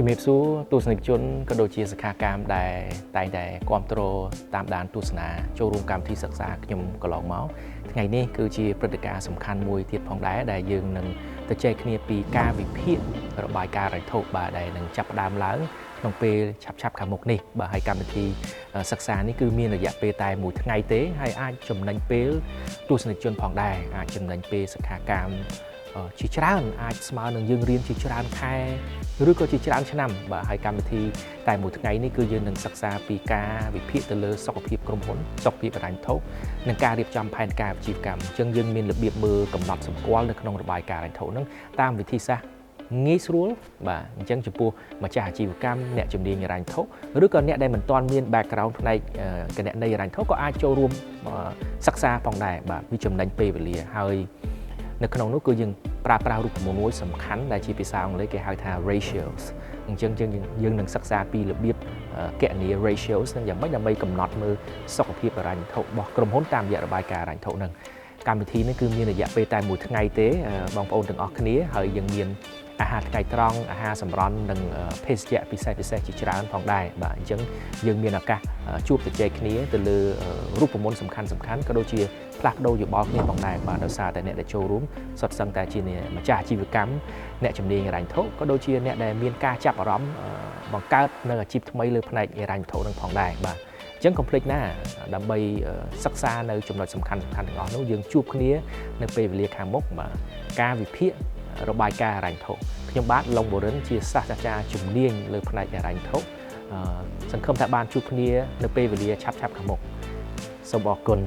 ជំរាបសួរទស្សនិកជនក៏ដូចជាសិក្ខាកាមដែលតែងតែគ្រប់គ្រងតាមដានទស្សនាចូលរួមកម្មវិធីសិក្សាខ្ញុំកន្លងមកថ្ងៃនេះគឺជាព្រឹត្តិការណ៍សំខាន់មួយទៀតផងដែរដែលយើងនឹងទៅចែកគ្នាពីការវិភាគរបាយការណ៍រ៉ៃធុបាទដែលនឹងចាប់ផ្ដើមឡើងក្នុងពេលឆាប់ខាងមុខនេះបាទហើយកម្មវិធីសិក្សានេះគឺមានរយៈពេលតែមួយថ្ងៃទេហើយអាចចំណេញពេលទស្សនិកជនផងដែរអាចចំណេញពេលសិក្ខាកាមជាច្រើនអាចស្មើនឹងយើងរៀនជាច្រើនខែឬក៏ជាច្រើនឆ្នាំបាទហើយកម្មវិធីតែមួយថ្ងៃនេះគឺយើងនឹងសិក្សាពីការវិភាគទៅលើសុខភាពក្រុមហ៊ុនសុខភាពហិរញ្ញវត្ថុនិងការរៀបចំផែនការអាជីវកម្មអញ្ចឹងយើងមានរបៀបមើលកំណត់សម្គាល់នៅក្នុងរបាយការណ៍ហិរញ្ញវត្ថុហ្នឹងតាមវិធីសាស្ត្រងាយស្រួលបាទអញ្ចឹងចំពោះម្ចាស់អាជីវកម្មអ្នកជំនាញហិរញ្ញវត្ថុឬក៏អ្នកដែលមិនទាន់មាន background ផ្នែកគណនេយ្យហិរញ្ញវត្ថុក៏អាចចូលរួមសិក្សាផងដែរបាទវាចំណេញពេលវេលាហើយនៅក្នុងនោះគឺយើងប្រើប្រាស់រូបមន្តមួយសំខាន់ដែលជាភាសាអង់គ្លេសគេហៅថា ratios អញ្ចឹងយើងនឹងសិក្សាពីរបៀបគណនា ratios នឹងយ៉ាងម៉េចដើម្បីកំណត់មើលសុខភាពហិរញ្ញវត្ថុរបស់ក្រុមហ៊ុនតាមរយៈរបាយការណ៍ហិរញ្ញវត្ថុហ្នឹងកម្មវិធីនេះគឺមានរយៈពេលតែមួយថ្ងៃទេបងប្អូនទាំងអស់គ្នាហើយយើងមានអាហារថ្ងៃត្រង់អាហារសម្រន់និងភេសជ្ជៈពិសេសជាច្រើនផងដែរបាទអញ្ចឹងយើងមានឱកាសជួបជជែកគ្នាទៅលើរូបមន្តសំខាន់ក៏ដូចជាផ្លាស់ប្ដូរយោបល់គ្នាផងដែរបាទដោយសារតែអ្នកដែលចូលរួមសុទ្ធសឹងតែជាម្ចាស់អាជីវកម្មអ្នកជំនាញហិរញ្ញវត្ថុក៏ដូចជាអ្នកដែលមានការចាប់អារម្មណ៍បង្កើតនៅអាជីពថ្មីលើផ្នែកហិរញ្ញវត្ថុនឹងផងដែរបាទអញ្ចឹងកុំភ្លេចណាដើម្បីសិក្សានៅចំណុចសំខាន់ទាំងអស់នោះយើងជួបគ្នានៅពេលវេលាខាងមុខបាទការវិភាគរបាយការណ៍ហិរញ្ញវត្ថុខ្ញុំបាទឡុងបូរិនជាសាស្ត្រាចារ្យជំនាញលើផ្នែកហិរញ្ញវត្ថុសង្ឃឹមថាបានជួបគ្នានៅពេលវេលាឆាប់ខាងមុខសូមអរគុណ